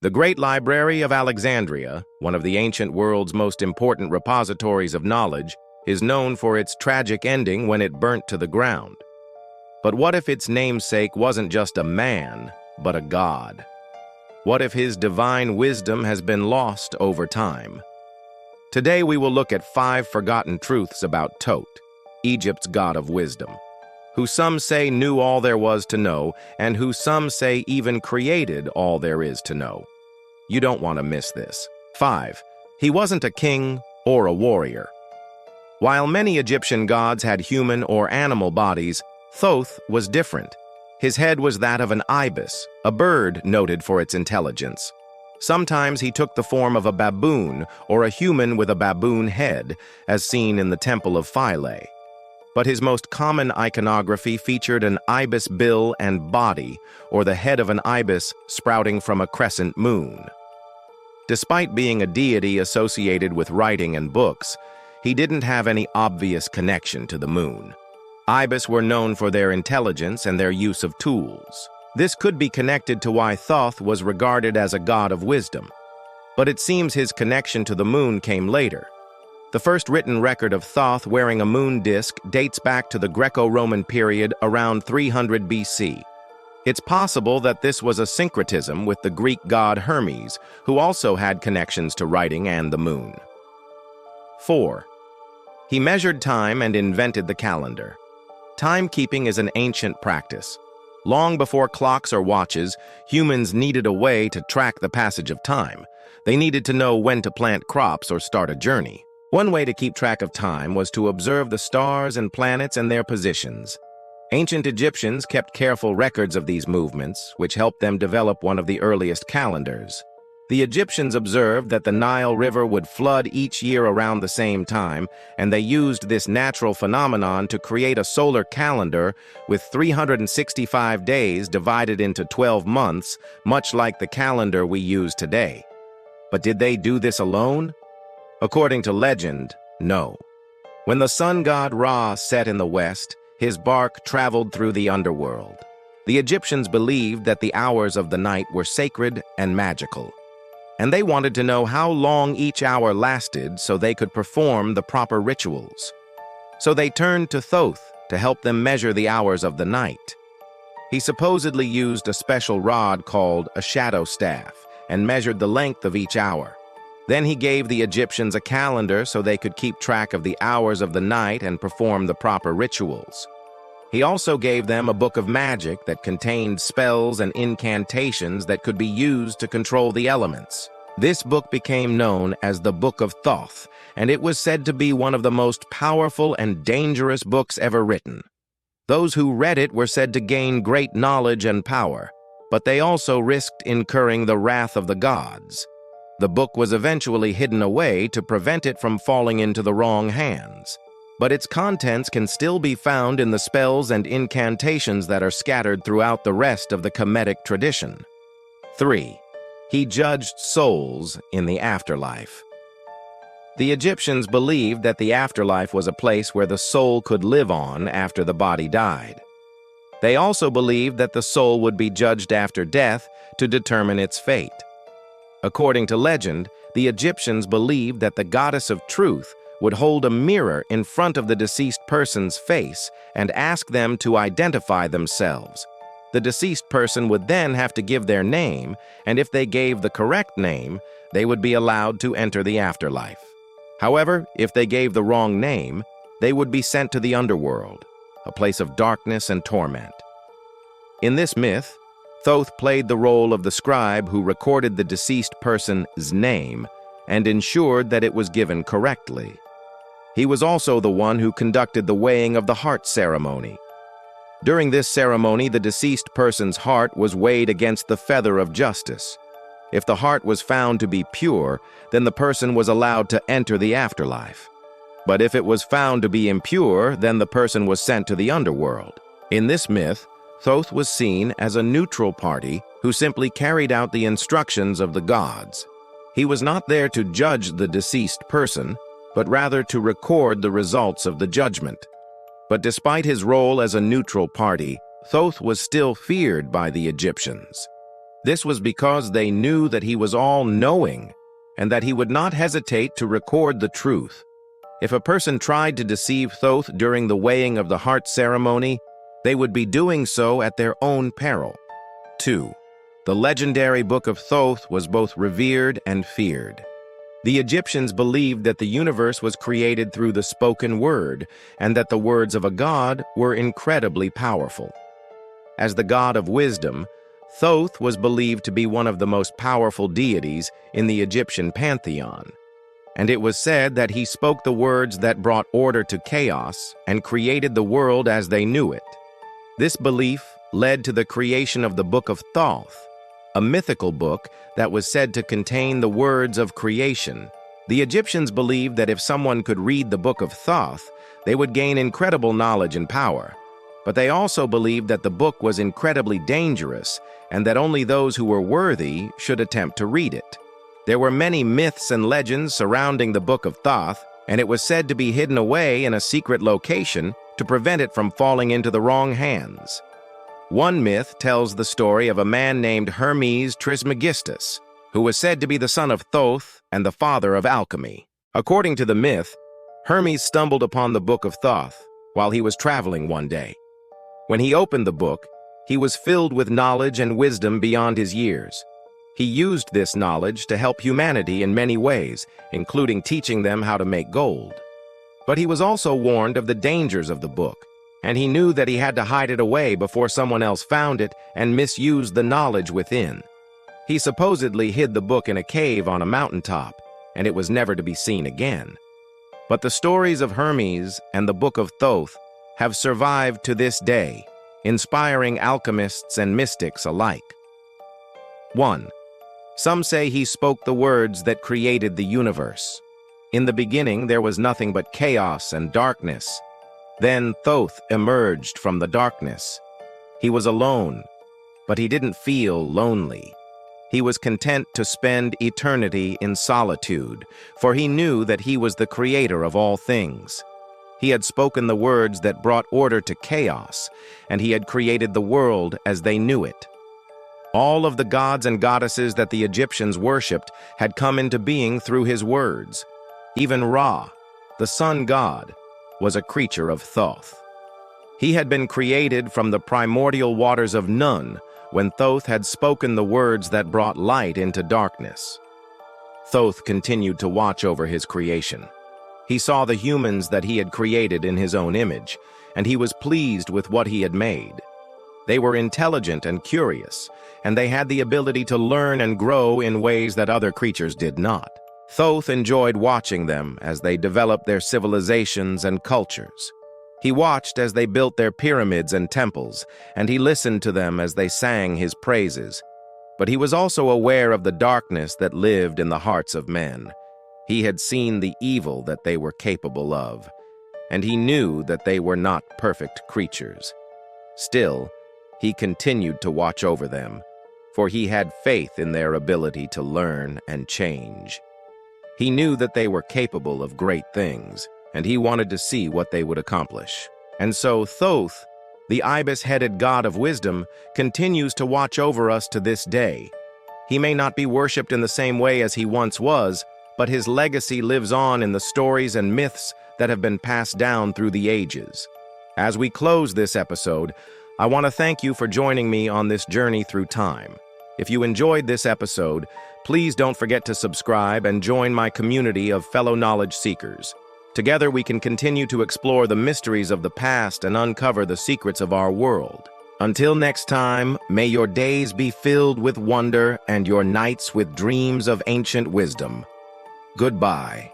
The Great Library of Alexandria, one of the ancient world's most important repositories of knowledge, is known for its tragic ending when it burnt to the ground. But what if its namesake wasn't just a man, but a god? What if his divine wisdom has been lost over time? Today we will look at 5 forgotten truths about Thoth, Egypt's god of wisdom, who some say knew all there was to know, and who some say even created all there is to know. You don't want to miss this. 5. He wasn't a king or a warrior. While many Egyptian gods had human or animal bodies, Thoth was different. His head was that of an ibis, a bird noted for its intelligence. Sometimes he took the form of a baboon or a human with a baboon head, as seen in the Temple of Philae. But his most common iconography featured an ibis bill and body, or the head of an ibis sprouting from a crescent moon. Despite being a deity associated with writing and books, he didn't have any obvious connection to the moon. Ibis were known for their intelligence and their use of tools. This could be connected to why Thoth was regarded as a god of wisdom. But it seems his connection to the moon came later. The first written record of Thoth wearing a moon disk dates back to the Greco-Roman period around 300 BC. It's possible that this was a syncretism with the Greek god Hermes, who also had connections to writing and the moon. 4. He measured time and invented the calendar. Timekeeping is an ancient practice. Long before clocks or watches, humans needed a way to track the passage of time. They needed to know when to plant crops or start a journey. One way to keep track of time was to observe the stars and planets and their positions. Ancient Egyptians kept careful records of these movements, which helped them develop one of the earliest calendars. The Egyptians observed that the Nile River would flood each year around the same time, and they used this natural phenomenon to create a solar calendar with 365 days divided into 12 months, much like the calendar we use today. But did they do this alone? According to legend, no. When the sun god Ra set in the west, his bark traveled through the underworld. The Egyptians believed that the hours of the night were sacred and magical, and they wanted to know how long each hour lasted so they could perform the proper rituals. So they turned to Thoth to help them measure the hours of the night. He supposedly used a special rod called a shadow staff and measured the length of each hour. Then he gave the Egyptians a calendar so they could keep track of the hours of the night and perform the proper rituals. He also gave them a book of magic that contained spells and incantations that could be used to control the elements. This book became known as the Book of Thoth, and it was said to be one of the most powerful and dangerous books ever written. Those who read it were said to gain great knowledge and power, but they also risked incurring the wrath of the gods. The book was eventually hidden away to prevent it from falling into the wrong hands. But its contents can still be found in the spells and incantations that are scattered throughout the rest of the Kemetic tradition. 3. He judged souls in the afterlife. The Egyptians believed that the afterlife was a place where the soul could live on after the body died. They also believed that the soul would be judged after death to determine its fate. According to legend, the Egyptians believed that the goddess of truth would hold a mirror in front of the deceased person's face and ask them to identify themselves. The deceased person would then have to give their name, and if they gave the correct name, they would be allowed to enter the afterlife. However, if they gave the wrong name, they would be sent to the underworld, a place of darkness and torment. In this myth, Thoth played the role of the scribe who recorded the deceased person's name and ensured that it was given correctly. He was also the one who conducted the weighing of the heart ceremony. During this ceremony, the deceased person's heart was weighed against the feather of justice. If the heart was found to be pure, then the person was allowed to enter the afterlife. But if it was found to be impure, then the person was sent to the underworld. In this myth, Thoth was seen as a neutral party who simply carried out the instructions of the gods. He was not there to judge the deceased person, but rather to record the results of the judgment. But despite his role as a neutral party, Thoth was still feared by the Egyptians. This was because they knew that he was all-knowing and that he would not hesitate to record the truth. If a person tried to deceive Thoth during the weighing of the heart ceremony, they would be doing so at their own peril. 2. The legendary Book of Thoth was both revered and feared. The Egyptians believed that the universe was created through the spoken word, and that the words of a god were incredibly powerful. As the god of wisdom, Thoth was believed to be one of the most powerful deities in the Egyptian pantheon, and it was said that he spoke the words that brought order to chaos and created the world as they knew it. This belief led to the creation of the Book of Thoth, a mythical book that was said to contain the words of creation. The Egyptians believed that if someone could read the Book of Thoth, they would gain incredible knowledge and power. But they also believed that the book was incredibly dangerous and that only those who were worthy should attempt to read it. There were many myths and legends surrounding the Book of Thoth, and it was said to be hidden away in a secret location to prevent it from falling into the wrong hands. One myth tells the story of a man named Hermes Trismegistus, who was said to be the son of Thoth and the father of alchemy. According to the myth, Hermes stumbled upon the Book of Thoth while he was traveling one day. When he opened the book, he was filled with knowledge and wisdom beyond his years. He used this knowledge to help humanity in many ways, including teaching them how to make gold. But he was also warned of the dangers of the book, and he knew that he had to hide it away before someone else found it and misused the knowledge within. He supposedly hid the book in a cave on a mountaintop, and it was never to be seen again. But the stories of Hermes and the Book of Thoth have survived to this day, inspiring alchemists and mystics alike. 1. Some say he spoke the words that created the universe. In the beginning, there was nothing but chaos and darkness. Then Thoth emerged from the darkness. He was alone, but he didn't feel lonely. He was content to spend eternity in solitude, for he knew that he was the creator of all things. He had spoken the words that brought order to chaos, and he had created the world as they knew it. All of the gods and goddesses that the Egyptians worshipped had come into being through his words. Even Ra, the sun god, was a creature of Thoth. He had been created from the primordial waters of Nun when Thoth had spoken the words that brought light into darkness. Thoth continued to watch over his creation. He saw the humans that he had created in his own image, and he was pleased with what he had made. They were intelligent and curious, and they had the ability to learn and grow in ways that other creatures did not. Thoth enjoyed watching them as they developed their civilizations and cultures. He watched as they built their pyramids and temples, and he listened to them as they sang his praises. But he was also aware of the darkness that lived in the hearts of men. He had seen the evil that they were capable of, and he knew that they were not perfect creatures. Still, he continued to watch over them, for he had faith in their ability to learn and change. He knew that they were capable of great things, and he wanted to see what they would accomplish. And so Thoth, the ibis-headed god of wisdom, continues to watch over us to this day. He may not be worshipped in the same way as he once was, but his legacy lives on in the stories and myths that have been passed down through the ages. As we close this episode, I want to thank you for joining me on this journey through time. If you enjoyed this episode, please don't forget to subscribe and join my community of fellow knowledge seekers. Together we can continue to explore the mysteries of the past and uncover the secrets of our world. Until next time, may your days be filled with wonder and your nights with dreams of ancient wisdom. Goodbye.